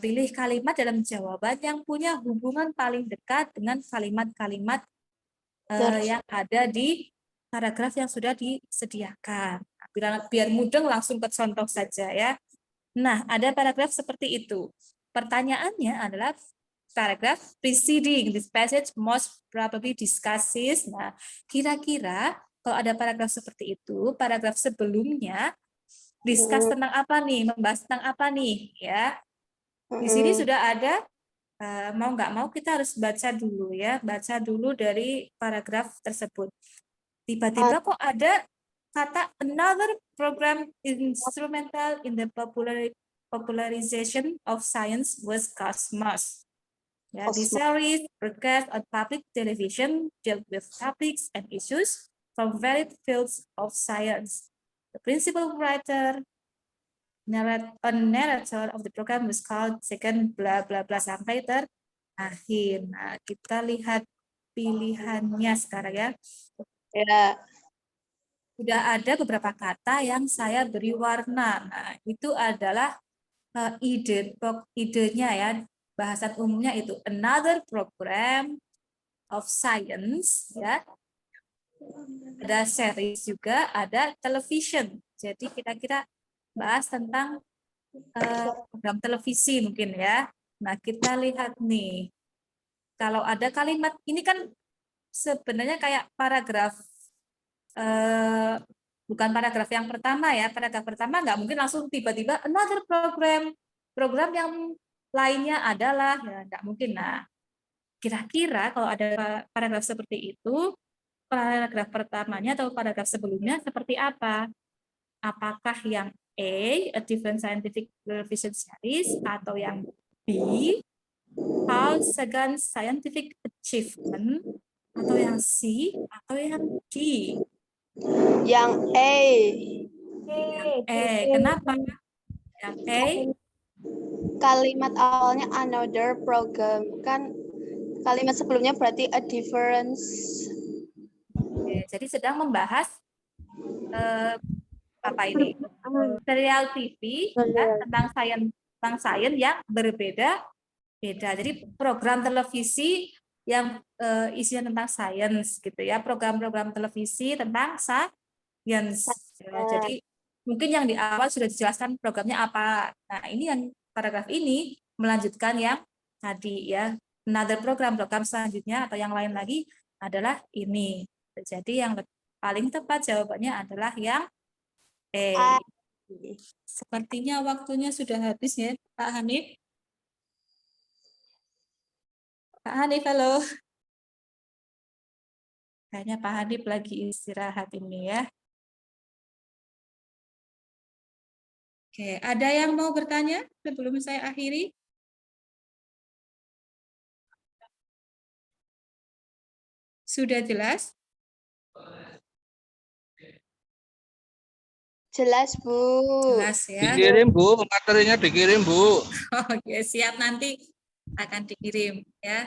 pilih kalimat dalam jawaban yang punya hubungan paling dekat dengan kalimat-kalimat yang ada di paragraf yang sudah disediakan. Biar mudah langsung ke contoh saja ya. Nah, ada paragraf seperti itu. Pertanyaannya adalah paragraph preceding this passage most probably discusses. Nah, kira-kira kalau ada paragraf seperti itu, paragraf sebelumnya discuss tentang apa nih, membahas tentang apa nih, ya. Di sini sudah ada, mau nggak mau kita harus baca dulu ya, baca dulu dari paragraf tersebut. Tiba-tiba kok ada kata another program instrumental in the popularization of science was Cosmos. Ya, the series broadcast on public television dealt with topics and issues from varied fields of science. The principal writer, narrator of the program was called second bla bla bla sampai terakhir. Nah, kita lihat pilihannya sekarang ya. Ya. Sudah ada beberapa kata yang saya beri warna. Nah, itu adalah idenya ya. Bahasan umumnya itu another program of science ya. Ada series juga, ada television. Jadi kira-kira bahas tentang program televisi mungkin ya. Nah, kita lihat nih. Kalau ada kalimat ini kan sebenarnya kayak paragraf bukan paragraf yang pertama ya. Paragraf pertama nggak mungkin langsung tiba-tiba another program yang lainnya adalah ya nggak mungkin. Nah, kira-kira kalau ada paragraf seperti itu, paragraf pertamanya atau paragraf sebelumnya seperti apa? Apakah yang A different scientific television series, atau yang B, how second scientific achievement, atau yang C, atau yang D? Yang A. Kenapa? Yang A? Kalimat awalnya another program. Kan kalimat sebelumnya berarti a difference. Jadi sedang membahas apa ini? Serial TV ya, tentang sains yang berbeda-beda. Jadi program televisi yang isinya tentang sains gitu ya, program-program televisi tentang sains. Ya, jadi mungkin yang di awal sudah dijelaskan programnya apa. Nah, ini yang paragraf ini melanjutkan yang tadi ya. another program selanjutnya atau yang lain lagi adalah ini. Jadi yang paling tepat jawabannya adalah yang E. Sepertinya waktunya sudah habis ya, Pak Hanif. Pak Hanif, halo. Kayaknya Pak Hanif lagi istirahat ini ya. Oke, ada yang mau bertanya sebelum saya akhiri? Sudah jelas? Jelas, Bu. Jelas ya. Dikirim Bu, materinya dikirim Bu. Oke, siap, nanti akan dikirim ya.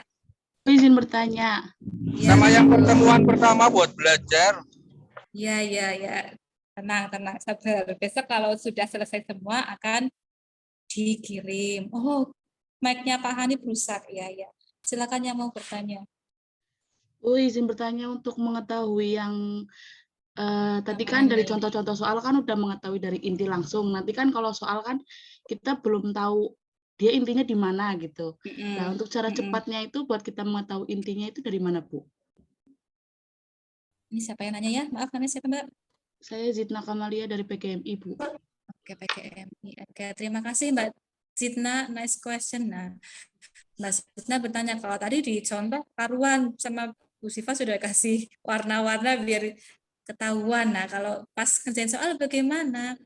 Izin bertanya. Sama yang pertemuan pertama buat belajar. Ya. Tenang, sabar. Besok kalau sudah selesai semua akan dikirim. Oh, mic-nya Pak Hanif rusak. Ya. Silakan yang mau bertanya. Izin bertanya untuk mengetahui yang tadi kan dari contoh-contoh soal kan udah mengetahui dari inti langsung. Nanti kan kalau soal kan kita belum tahu dia intinya di mana gitu. Nah, untuk cara cepatnya itu buat kita mengetahui intinya itu dari mana, Bu? Ini siapa yang nanya ya? Maaf, namanya siapa, Mbak? Saya Zidna Kamalia dari PGMI, Bu. Oke, PGMI. Oke, terima kasih Mbak Zidna. Nice question. Nah, Mbak Zidna bertanya, kalau tadi di contoh karuan sama Bu Siva sudah kasih warna-warna biar ketahuan. Nah, kalau pas kerjain soal bagaimana?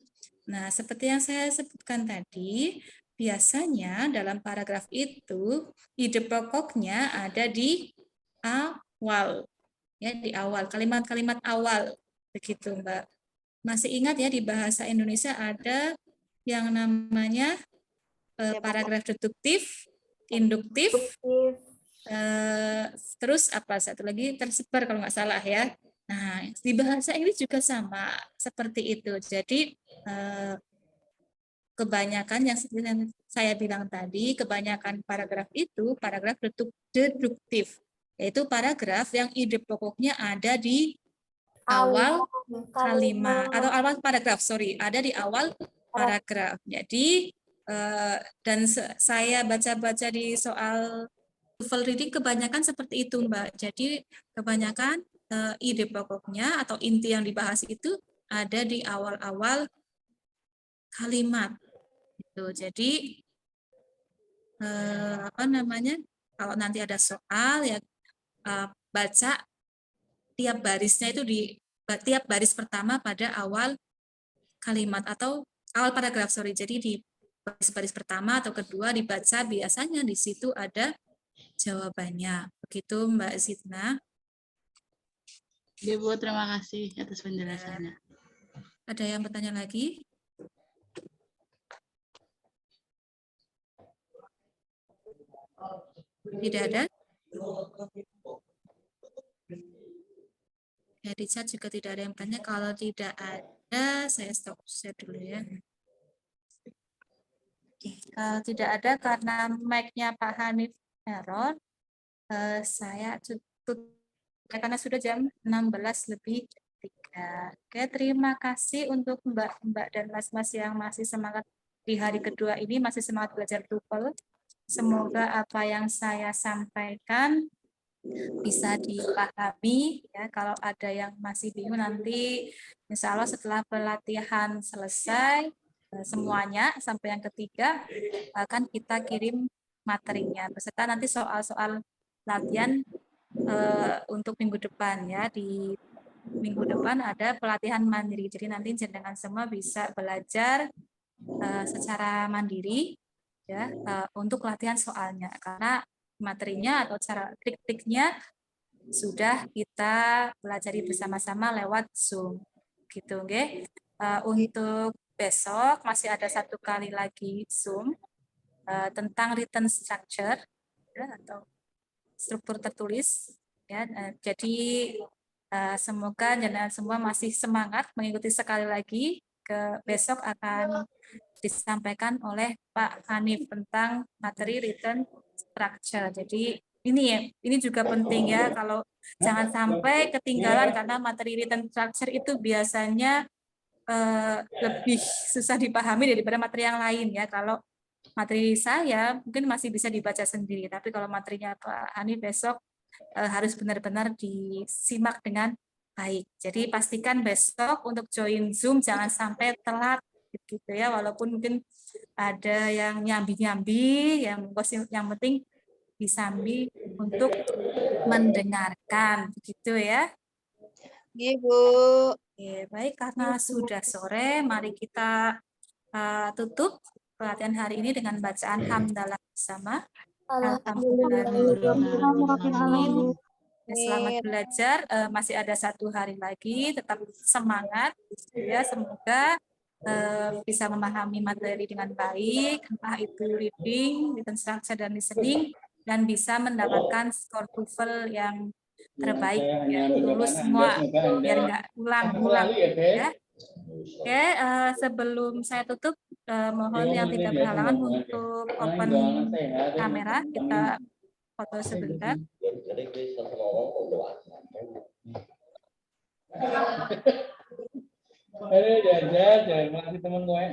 Nah, seperti yang saya sebutkan tadi, biasanya dalam paragraf itu ide pokoknya ada di awal. Ya, di awal, kalimat-kalimat awal. Begitu, Mbak. Masih ingat ya di bahasa Indonesia ada yang namanya paragraf deduktif, induktif, terus apa satu lagi tersebar kalau nggak salah ya. Nah, di bahasa Inggris juga sama seperti itu. Jadi kebanyakan yang seperti yang saya bilang tadi, kebanyakan paragraf itu paragraf deduktif, yaitu paragraf yang ide pokoknya ada di awal kalimat atau awal paragraf, ada di awal paragraf. Jadi dan saya baca-baca di soal TOEFL reading kebanyakan seperti itu, Mbak. Jadi kebanyakan ide pokoknya atau inti yang dibahas itu ada di awal-awal kalimat. Gitu. Jadi kalau nanti ada soal ya baca tiap barisnya itu di tiap baris pertama pada awal kalimat atau awal paragraf, Jadi di baris pertama atau kedua dibaca, biasanya di situ ada jawabannya. Begitu Mbak Zidna. Ya, Bu, terima kasih atas penjelasannya. Ada yang bertanya lagi? Tidak ada? Ya, di chat juga tidak ada yang bertanya. Kalau tidak ada, saya stop share dulu ya. Kalau tidak ada karena mic-nya Pak Hanif error, saya tutup karena sudah jam 16:03. Oke, terima kasih untuk Mbak-mbak dan Mas-mas yang masih semangat di hari kedua ini, masih semangat belajar TOEFL. Semoga apa yang saya sampaikan bisa dipahami ya. Kalau ada yang masih bingung nanti insya Allah setelah pelatihan selesai semuanya sampai yang ketiga akan kita kirim materinya beserta nanti soal-soal latihan untuk minggu depan ya. Di minggu depan ada pelatihan mandiri, jadi nanti jenengan semua bisa belajar secara mandiri ya untuk latihan soalnya, karena materinya atau cara trik-triknya sudah kita pelajari bersama-sama lewat Zoom gitu, nggih. Untuk besok masih ada satu kali lagi Zoom tentang written structure ya, atau struktur tertulis ya. Jadi semoga jenengan semua masih semangat mengikuti. Sekali lagi besok akan disampaikan oleh Pak Hanif tentang materi written structure. Jadi ini juga penting ya, kalau jangan sampai ketinggalan karena materi written structure itu biasanya lebih susah dipahami daripada materi yang lain ya. Kalau materi saya mungkin masih bisa dibaca sendiri, tapi kalau materinya Pak Hani besok harus benar-benar disimak dengan baik. Jadi pastikan besok untuk join Zoom jangan sampai telat gitu ya, walaupun mungkin ada yang nyambi-nyambi, yang penting disambi untuk mendengarkan, begitu ya. Ibu. Oke, baik, karena sudah sore, mari kita tutup pelatihan hari ini dengan bacaan hamdalah bersama. Alhamdulillahirrahmanirrahim. Selamat belajar, masih ada 1 hari lagi, tetap semangat ya, semoga bisa memahami materi dengan baik, entah itu reading, written structure, dan listening, dan bisa mendapatkan skor TOEFL yang terbaik, ya, lulus semua, biar nggak ulang-ulang ya. Oke, sebelum saya tutup, mohon yang tidak berhalangan untuk open kamera, kita foto sebentar. Jangan makasih teman gue.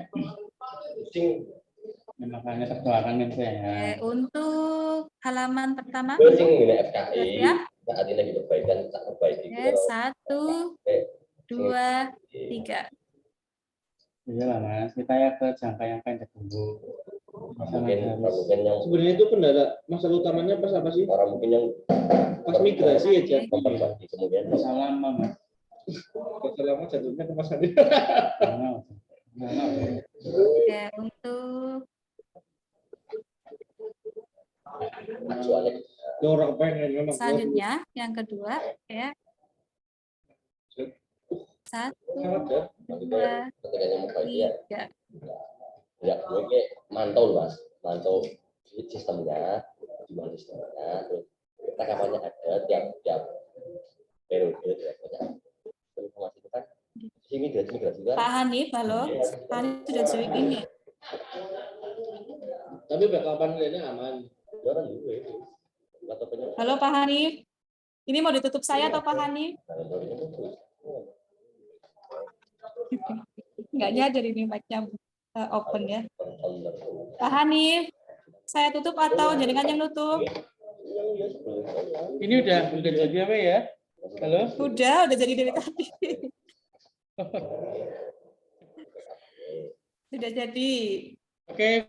Makanya terbalang yang sehat. Untuk halaman pertama, FKI saat ini kita perbaikan. 1, 2, 3. Iya lah Mas, kita ya ke jangka yang pendek dulu. mungkin yang Sebenarnya itu kendala masalah utamanya pas apa sih? orang mungkin yang Pas migrasi aja. memperbagi kemudian masalah lama Mas. Masalah lama jatuhnya ke masalah. Oke, untuk soalnya Ya orang pengen memang. selanjutnya, yang kedua, ya. 1, 2, ketika yang membagi 3. ya gue mantau loh Mas, mantau sistemnya, gimana sistemnya, terus rekamannya ada tiap periode ya, informasi itu kan imigrasi kan. Pak Hanif, halo. Pak Hanif sudah join ini. Tapi backupan nilainya aman. Ya kan juga itu. Halo Pak Hanif. Ini mau ditutup saya atau Pak Hanif? Enggak nyadar ini mic-nya open ya. Pak Hanif, saya tutup atau jaringan yang nutup? Ini udah jadi apa ya? Halo? Udah jadi dari tadi. Sudah jadi. Oke,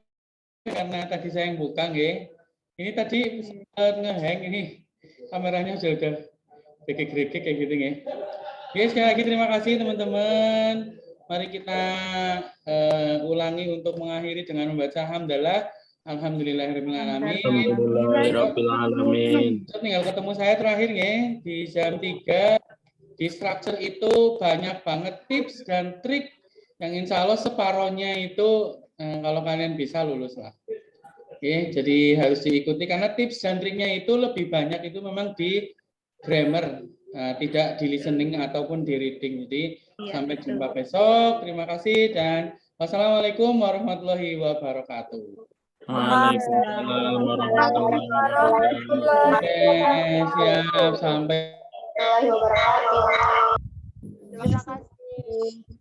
karena tadi saya yang buka nggih. Ini tadi ngehang ini kameranya sudah gregek kayak gitu nggih. Oke, sekali lagi terima kasih teman-teman. Mari kita ulangi untuk mengakhiri dengan membaca hamdalah. Alhamdulillahirrahmanirrahim. Alhamdulillahirrahmanirrahim. Tinggal ketemu saya terakhir nggih di jam 3. Di structure itu banyak banget tips dan trik yang insya Allah separohnya itu kalau kalian bisa lulus lah. Oke, jadi harus diikuti karena tips dan triknya itu lebih banyak itu memang di grammar, tidak di listening ataupun di reading. Jadi sampai jumpa besok. Terima kasih dan wassalamualaikum warahmatullahi wabarakatuh. Waalaikumsalam warahmatullahi wabarakatuh. Oke, siap sampai. Terima kasih.